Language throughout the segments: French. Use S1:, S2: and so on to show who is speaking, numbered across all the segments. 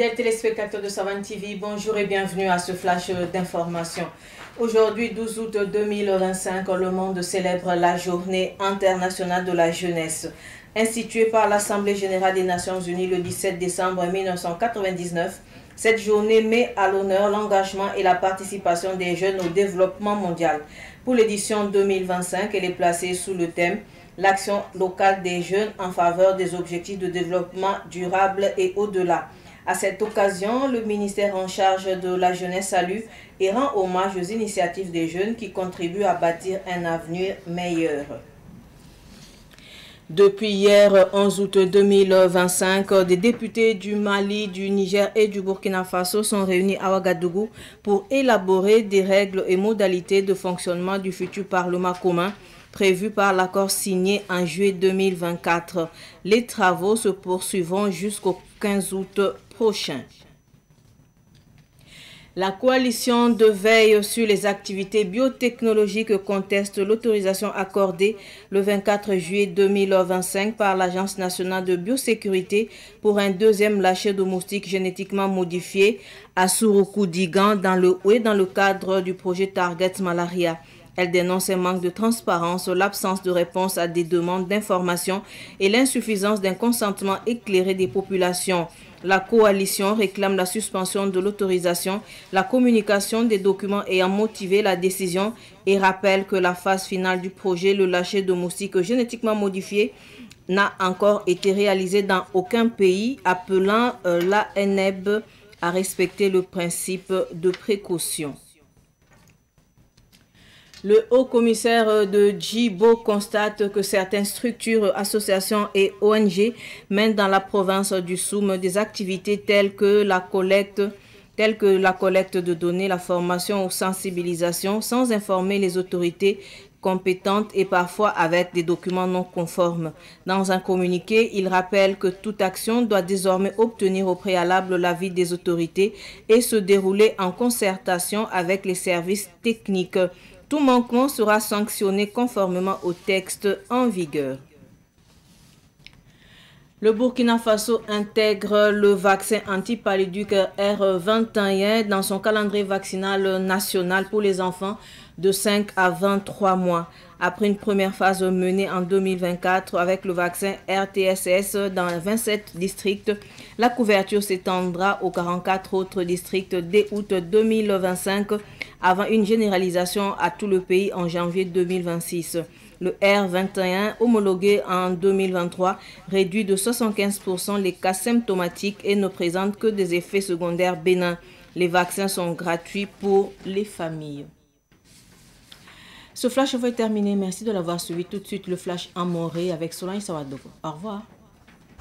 S1: Fidèles téléspectateurs de Savane TV, bonjour et bienvenue à ce flash d'information. Aujourd'hui, 12 août 2025, le monde célèbre la Journée internationale de la jeunesse. Instituée par l'Assemblée générale des Nations unies le 17 décembre 1999, cette journée met à l'honneur l'engagement et la participation des jeunes au développement mondial. Pour l'édition 2025, elle est placée sous le thème « L'action locale des jeunes en faveur des objectifs de développement durable et au-delà ». À cette occasion, le ministère en charge de la jeunesse salue et rend hommage aux initiatives des jeunes qui contribuent à bâtir un avenir meilleur. Depuis hier 11 août 2025, des députés du Mali, du Niger et du Burkina Faso sont réunis à Ouagadougou pour élaborer des règles et modalités de fonctionnement du futur Parlement commun prévu par l'accord signé en juillet 2024. Les travaux se poursuivront jusqu'au 15 août prochain. La coalition de veille sur les activités biotechnologiques conteste l'autorisation accordée le 24 juillet 2025 par l'Agence nationale de biosécurité pour un deuxième lâcher de moustiques génétiquement modifiés à Suruku-Digan dans le Houé dans le cadre du projet Target Malaria. Elle dénonce un manque de transparence, l'absence de réponse à des demandes d'information et l'insuffisance d'un consentement éclairé des populations. La coalition réclame la suspension de l'autorisation, la communication des documents ayant motivé la décision et rappelle que la phase finale du projet, le lâcher de moustiques génétiquement modifiés, n'a encore été réalisée dans aucun pays, appelant l'ANEB à respecter le principe de précaution. Le haut-commissaire de Djibo constate que certaines structures, associations et ONG mènent dans la province du Soum des activités telles que la collecte de données, la formation ou sensibilisation sans informer les autorités compétentes et parfois avec des documents non conformes. Dans un communiqué, il rappelle que toute action doit désormais obtenir au préalable l'avis des autorités et se dérouler en concertation avec les services techniques. Tout manquement sera sanctionné conformément au texte en vigueur. Le Burkina Faso intègre le vaccin antipaludisme R21 dans son calendrier vaccinal national pour les enfants de 5 à 23 mois. Après une première phase menée en 2024 avec le vaccin RTSS dans 27 districts, la couverture s'étendra aux 44 autres districts dès août 2025 avant une généralisation à tout le pays en janvier 2026. Le R21, homologué en 2023, réduit de 75% les cas symptomatiques et ne présente que des effets secondaires bénins. Les vaccins sont gratuits pour les familles. Ce flash est terminé. Merci de l'avoir suivi. Tout de suite, le flash en Morée avec Solange Sawadogo. Au revoir.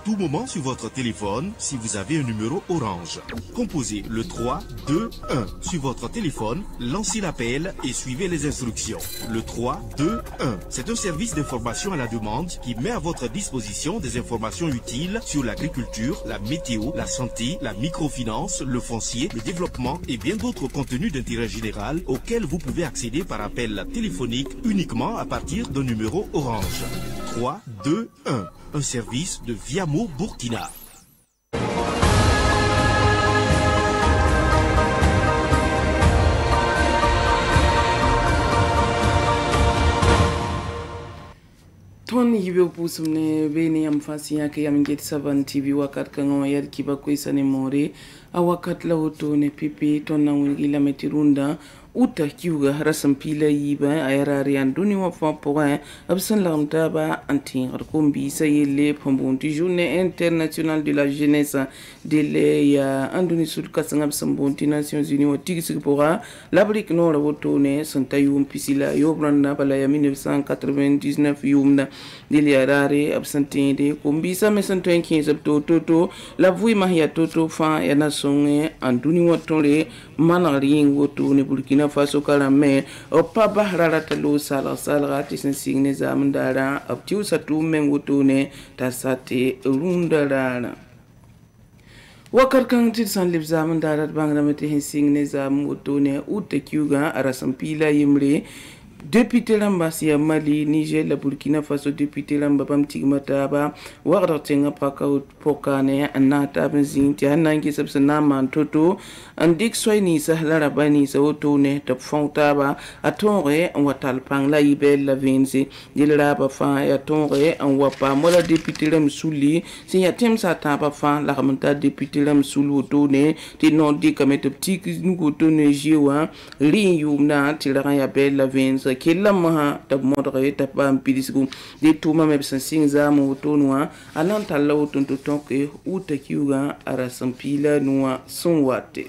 S2: Tout moment sur votre téléphone si vous avez un numéro orange. Composez le 3, 2, 1 sur votre téléphone, lancez l'appel et suivez les instructions. Le 3, 2, 1. C'est un service d'information à la demande qui met à votre disposition des informations utiles sur l'agriculture, la météo, la santé, la microfinance, le foncier, le développement et bien d'autres contenus d'intérêt général auxquels vous pouvez accéder par appel téléphonique uniquement à partir d'un numéro orange. 3, 2, 1. Un service de Viamo Burkina.
S3: Ton yibe pusumne bene am fasi yake yam get Savane TV wakat kango yar kiba kuisane more a wakat la hoto ne pipi ton na wingila metirunda uta kiuga rasam pila yiba ayarari anduni wa fa point absan lamta ba anti kombi sayele pambonti journée internationale de la jeunesse de ya anduni sul kasanga absambonti Nations Unies wa tigisi pora l'Afrique nord wotone santayum pisila yobranda bala ya 1999 yumna de yarari absantinde kombi sa mesanto 15 toto la vui mahia toto fa ya nasonge anduni wotole manari wotone Burkina Faso kalame o paba rara talo sala rati sensigne zamndara aptiu satu mengutune tasate rundara wakar kan tit san lib zamndara bangra mete sensigne zamutune ute kyuga arasampila yimre député lamba si Mali Niger la Burkina Faso député lamba bam tigmata ba warda tenga paka pokane anata benzin ti hanangi sabsana man toto andik soyni sa larabani sa otone top fonta ba atonre watal pang la ibel la vinci dilra ba fa ya tonre an wapa mola député lam souli si ya tem sa ta ba fa la ramta député lam souli otone ti non di kamet petit nugo tone jiwa li yumna ti la ya bel la vinci kila maha tab modre tab am pidisgu de tuma me sing za mo tonwa anan talla tonto tonke uta kiuga ara sampila nuwa sunwate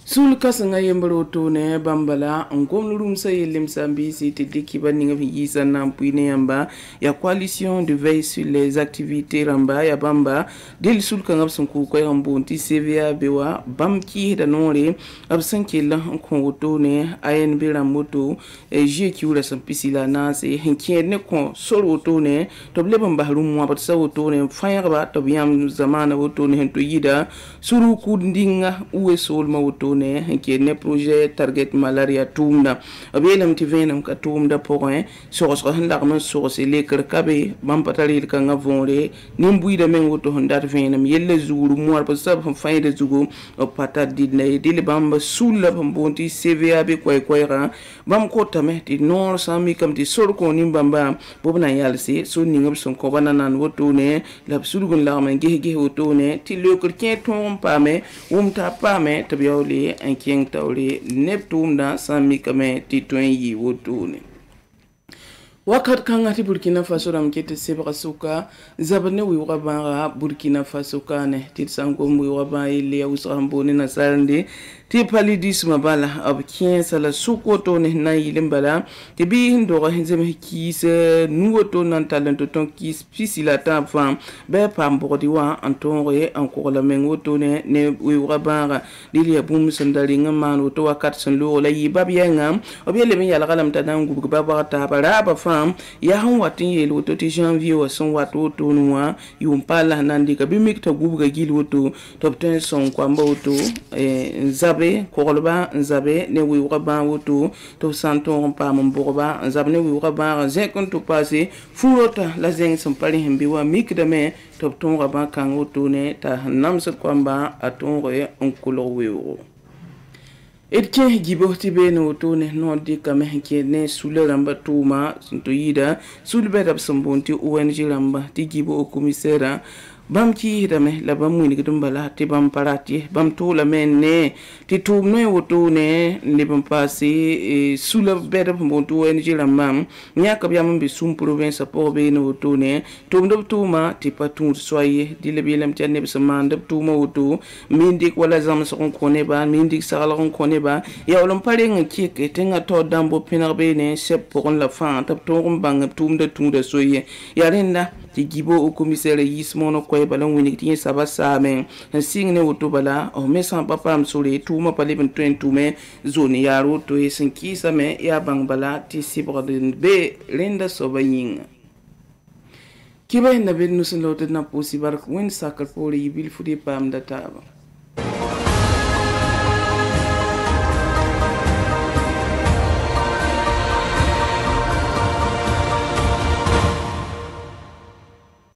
S3: sul kasanga yembro tone bambala ngom lurum sa yelim sambi site dikiba ninga yisa nampuine yamba ya coalition de veille sur les activités ramba ya bamba del sul kangab sunku ko yambonti CVA bewa bamki da nore absankela ko tone ANB ramoto je kiula sampisila na se hinkene ko solo tone to bleban bahrum wa bat sawo tone fayar ba to biyam zamana wotone hento yida suru kudinga uwe sol ma wotone qui ne projet target malaria tumda abelam ti venam ka tumda point so larme so se le kerkabe bam patali ka ngavore nimbuida men woto ndar venam yelle zuru moar pa sab fayde zugo o patat didne dile bamba sulla bonti CVA be koy koyra bam ko tame ti nor sami kam ti sor ko nimbamba bobna yalse so ningam son ko bananan woto ne lab sulgun larme gege woto ne ti le kerken ton pame umta pame tabiawli en kieng tawli neptum da sami kame titwen yi wotune wakat kangati Burkina Faso ram kete sebra suka zabane wi wabara Burkina Faso kane tit sango wi waba ile usambone na salndi ti palidisme bala ab kien sala suko to ne na yilimbala ti bi ndoro hinzeme kise nuwoto nan talento ton kis pisila ta fam be pam bodi wa antonre encore la mengoto ne wi wabara dili ya bum sandali ngaman woto wakat san lo la yi babyenga obiele ben yala galam tanangu baba ta bara ba fam ya han watin yelo to ti janvier wa son wato to nuwa yumpala nandi ka bi mikta gubga gil woto top ten son kwamba woto zabe korba zabe ne wi waba woto to santon pa mborba zabe ne wi waba zekon to passé furota la zeng son pali hembi wa mikda me top ton raba kan woto ne ta namsa kwamba aton re onkulo wewo etke giboti be no to ne no di kame ke ne sule ramba tuma sunto yida sulbe dab sambonti ONG ramba ti gibo commissaire bam ki dame la bam muni gidum bala ti bam parati bam to la men ne ti tum no woto ne ne bam passé sula beda bonto ONG ramba nyaka biam be sum province po be no woto ne tum do tuma ti patun soye di le bilam ti ne besamande tuma woto mindik wala zam so ko ne ba mindik sala ko ne ba ya olom pare ngki ke tenga to dambo pinar be ne sep pour la fin tap to bang tum de soye ya renda ti gibo au commissaire yismono koy balon wini ti saba samen singne woto bala o mesan papa am sole tuma pale ben tume zone yaro to esenki same ya bang bala ti sibrodin be renda sobayin kiba na ben nusun lote na posi bar wen sakal pole yibil fudi pam databa